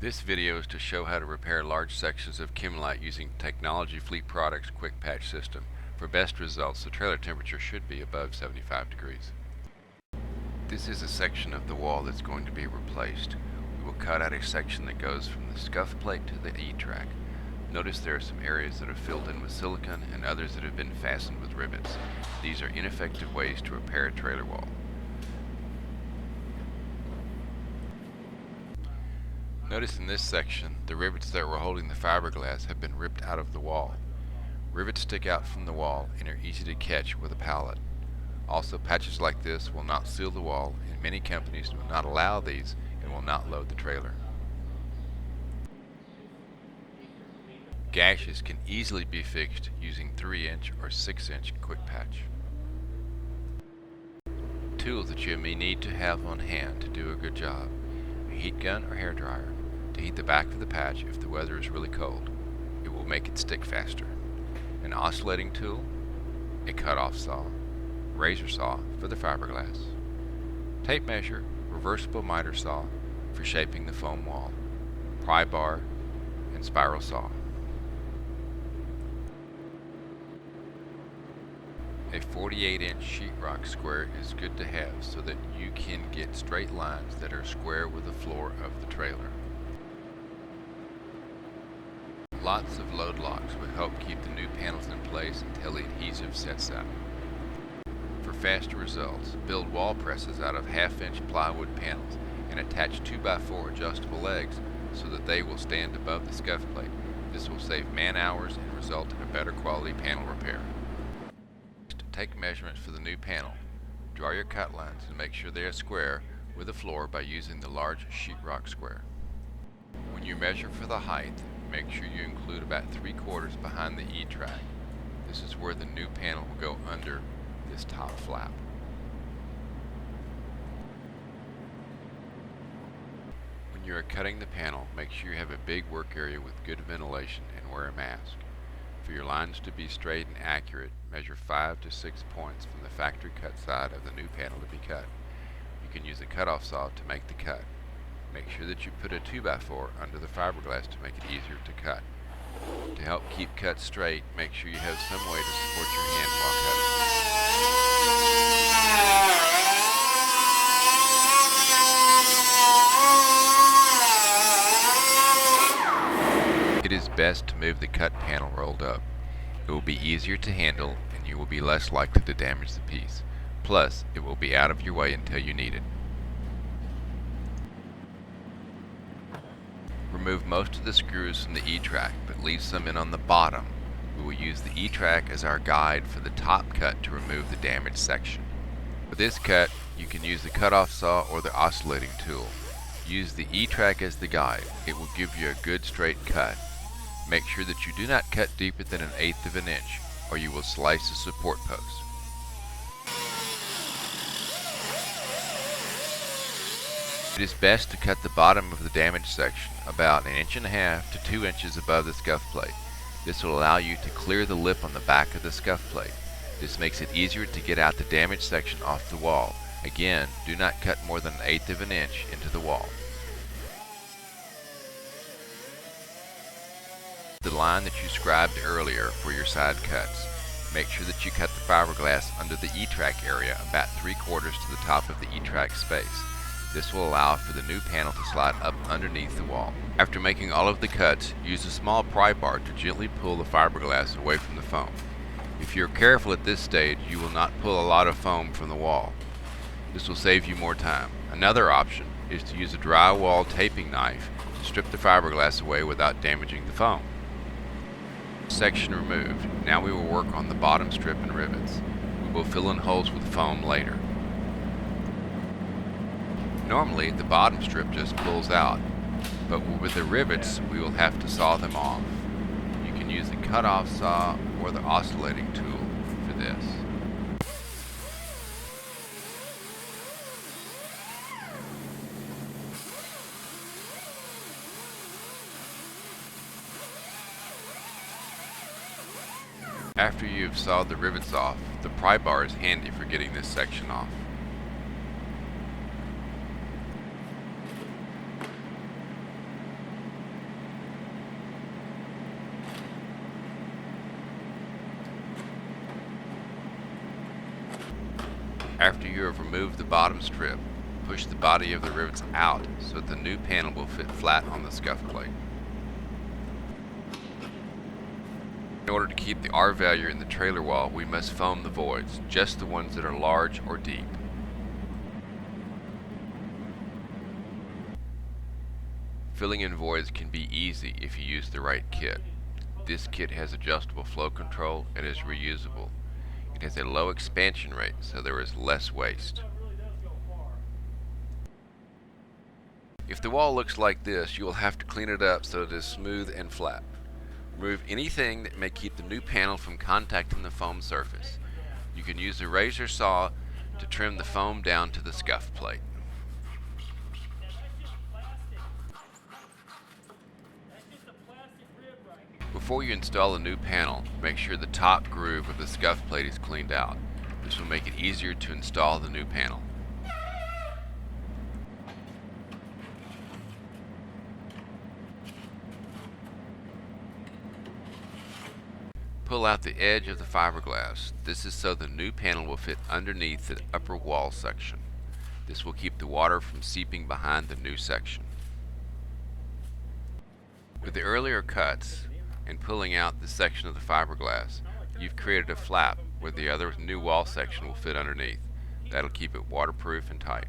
This video is to show how to repair large sections of Chemlite using Technology Fleet Products Quick Patch System. For best results, the trailer temperature should be above 75 degrees. This is a section of the wall that's going to be replaced. We will cut out a section that goes from the scuff plate to the E-track. Notice there are some areas that are filled in with silicone and others that have been fastened with rivets. These are ineffective ways to repair a trailer wall. Notice in this section, the rivets that were holding the fiberglass have been ripped out of the wall. Rivets stick out from the wall and are easy to catch with a pallet. Also, patches like this will not seal the wall, and many companies do not allow these and will not load the trailer. Gashes can easily be fixed using 3-inch or 6-inch quick patch. Tools that you may need to have on hand to do a good job: a heat gun or hair dryer to heat the back of the patch if the weather is really cold. It will make it stick faster. An oscillating tool, a cut-off saw, razor saw for the fiberglass, tape measure, reversible miter saw for shaping the foam wall, pry bar, and spiral saw. A 48-inch sheetrock square is good to have so that you can get straight lines that are square with the floor of the trailer. Lots of load locks will help keep the new panels in place until the adhesive sets out. For faster results, build wall presses out of 1/2-inch plywood panels and attach 2x4 adjustable legs so that they will stand above the scuff plate. This will save man hours and result in a better quality panel repair. Take measurements for the new panel. Draw your cut lines and make sure they are square with the floor by using the large sheetrock square. When you measure for the height, make sure you include about 3/4 behind the E-track. This is where the new panel will go under this top flap. When you are cutting the panel, make sure you have a big work area with good ventilation and wear a mask. For your lines to be straight and accurate, measure 5 to 6 points from the factory cut side of the new panel to be cut. You can use a cut-off saw to make the cut. Make sure that you put a 2x4 under the fiberglass to make it easier to cut. To help keep cuts straight, make sure you have some way to support your hand while cutting. It is best to move the cut panel rolled up. It will be easier to handle and you will be less likely to damage the piece. Plus, it will be out of your way until you need it. Remove most of the screws from the E-track, but leave some in on the bottom. We will use the E-track as our guide for the top cut to remove the damaged section. For this cut, you can use the cut-off saw or the oscillating tool. Use the E-track as the guide. It will give you a good straight cut. Make sure that you do not cut deeper than 1/8 of an inch, or you will slice the support post. It is best to cut the bottom of the damaged section about 1.5 to 2 inches above the scuff plate. This will allow you to clear the lip on the back of the scuff plate. This makes it easier to get out the damaged section off the wall. Again, do not cut more than 1/8 of an inch into the wall. The line that you scribed earlier for your side cuts. Make sure that you cut the fiberglass under the E-track area about 3/4 to the top of the E-track space. This will allow for the new panel to slide up underneath the wall. After making all of the cuts, use a small pry bar to gently pull the fiberglass away from the foam. If you're careful at this stage, you will not pull a lot of foam from the wall. This will save you more time. Another option is to use a drywall taping knife to strip the fiberglass away without damaging the foam. Section removed. Now we will work on the bottom strip and rivets. We will fill in holes with foam later. Normally the bottom strip just pulls out, but with the rivets we will have to saw them off. You can use the cut-off saw or the oscillating tool for this. After you have sawed the rivets off, the pry bar is handy for getting this section off. you have removed the bottom strip, push the body of the rivets out so that the new panel will fit flat on the scuff plate. In order to keep the R-value in the trailer wall, we must foam the voids, just the ones that are large or deep. Filling in voids can be easy if you use the right kit. This kit has adjustable flow control and is reusable. It has a low expansion rate, so there is less waste. If the wall looks like this, you will have to clean it up so it is smooth and flat. Remove anything that may keep the new panel from contacting the foam surface. You can use a razor saw to trim the foam down to the scuff plate. Before you install a new panel, make sure the top groove of the scuff plate is cleaned out. This will make it easier to install the new panel. Pull out the edge of the fiberglass. This is so the new panel will fit underneath the upper wall section. This will keep the water from seeping behind the new section. With the earlier cuts and pulling out this section of the fiberglass, you've created a flap where the other new wall section will fit underneath. That'll keep it waterproof and tight.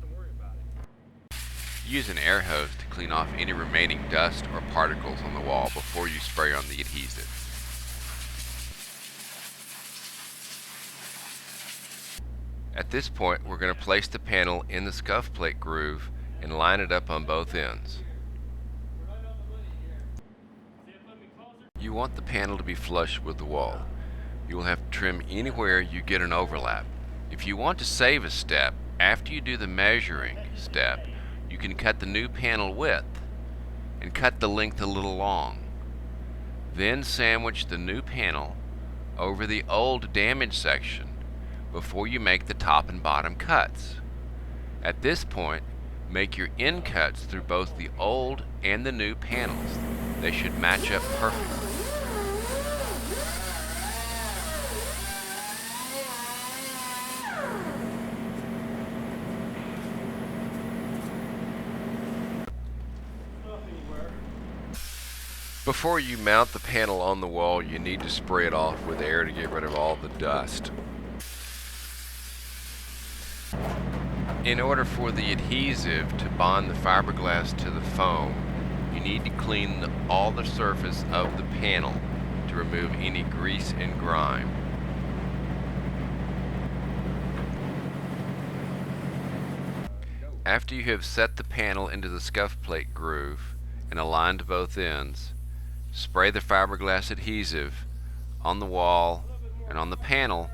Use an air hose to clean off any remaining dust or particles on the wall before you spray on the adhesive. At this point, we're going to place the panel in the scuff plate groove and line it up on both ends. You want the panel to be flush with the wall. You will have to trim anywhere you get an overlap. If you want to save a step, after you do the measuring step, you can cut the new panel width and cut the length a little long. Then sandwich the new panel over the old damaged section before you make the top and bottom cuts. At this point, make your end cuts through both the old and the new panels. They should match up perfectly. Before you mount the panel on the wall, you need to spray it off with air to get rid of all the dust. In order for the adhesive to bond the fiberglass to the foam, you need to clean all the surface of the panel to remove any grease and grime. After you have set the panel into the scuff plate groove and aligned both ends, spray the fiberglass adhesive on the wall and on the panel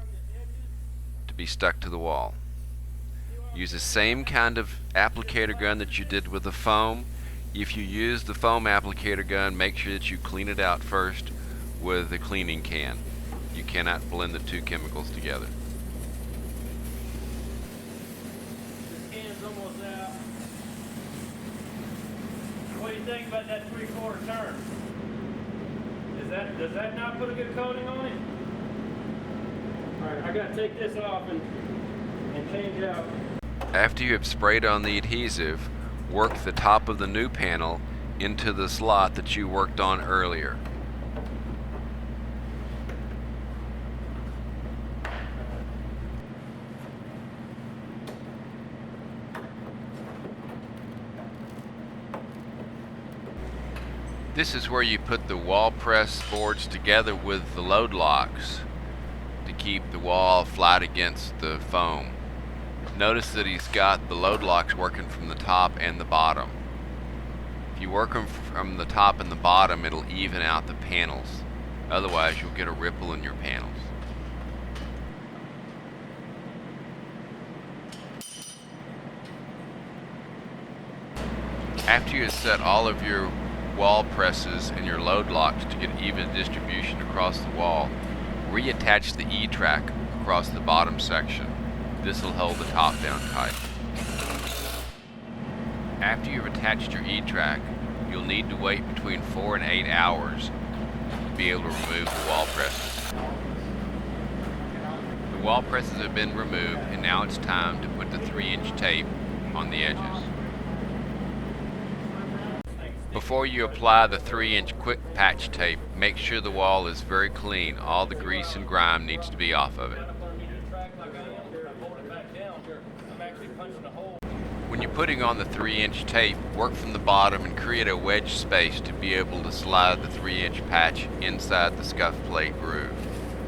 to be stuck to the wall. Use the same kind of applicator gun that you did with the foam. If you use the foam applicator gun, make sure that you clean it out first with a cleaning can. You cannot blend the two chemicals together. This can's almost out. What do you think about that 3/4 turn? Does that not put a good coating on it? Alright, I gotta take this off and change out. After you have sprayed on the adhesive, work the top of the new panel into the slot that you worked on earlier. This is where you put the wall press boards together with the load locks to keep the wall flat against the foam. Notice that he's got the load locks working from the top and the bottom. If you work them from the top and the bottom, it'll even out the panels. Otherwise, you'll get a ripple in your panels. After you have set all of your wall presses and your load locks to get even distribution across the wall, reattach the E-track across the bottom section. This will hold the top down tight. After you've attached your E-track, you'll need to wait between 4 and 8 hours to be able to remove the wall presses. The wall presses have been removed, and now it's time to put the 3-inch tape on the edges. Before you apply the 3-inch quick patch tape, make sure the wall is very clean. All the grease and grime needs to be off of it. When you're putting on the 3-inch tape, work from the bottom and create a wedge space to be able to slide the 3-inch patch inside the scuff plate groove.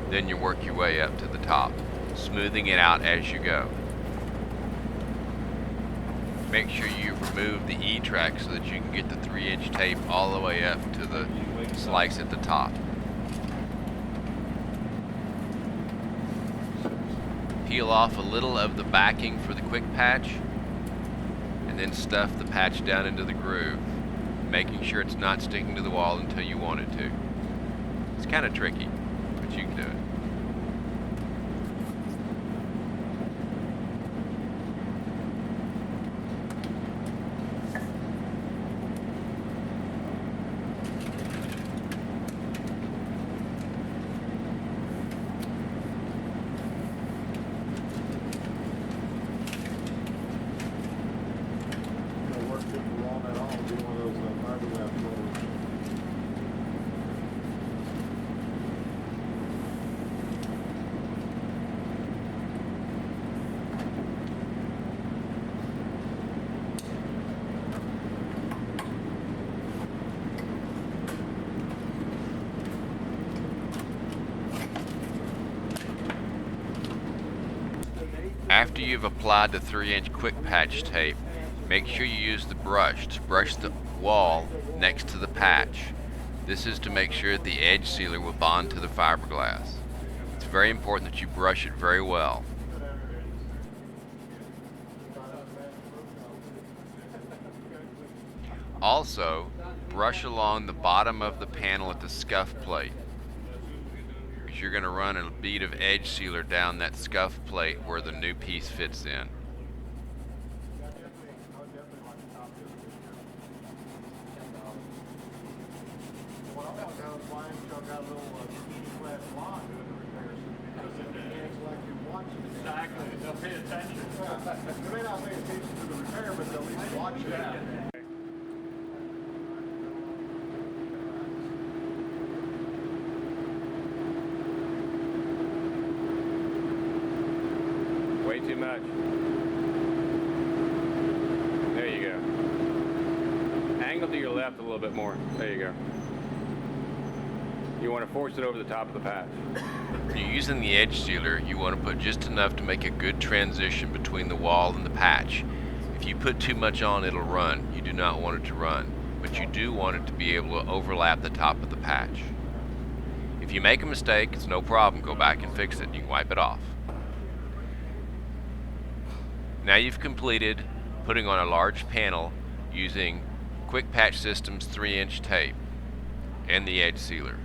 Then you work your way up to the top, smoothing it out as you go. Make sure you remove the E-track so that you can get the 3-inch tape all the way up to the slice at the top. Peel off a little of the backing for the quick patch, and then stuff the patch down into the groove, making sure it's not sticking to the wall until you want it to. It's kind of tricky, but you can do it. After you've applied the 3-inch quick patch tape, make sure you use the brush to brush the wall next to the patch. This is to make sure that the edge sealer will bond to the fiberglass. It's very important that you brush it very well. Also, brush along the bottom of the panel at the scuff plate, because you're going to run a bead of edge sealer down that scuff plate where the new piece fits in. Exactly. They'll pay attention. They may not pay attention to the repair, but they'll at least watch it. Way too much. There you go. Angle to your left a little bit more. There you go. You want to force it over the top of the patch. When you're using the edge sealer, you want to put just enough to make a good transition between the wall and the patch. If you put too much on, it'll run. You do not want it to run, but you do want it to be able to overlap the top of the patch. If you make a mistake, it's no problem. Go back and fix it. You can wipe it off. Now you've completed putting on a large panel using Quick Patch Systems 3-inch tape and the edge sealer.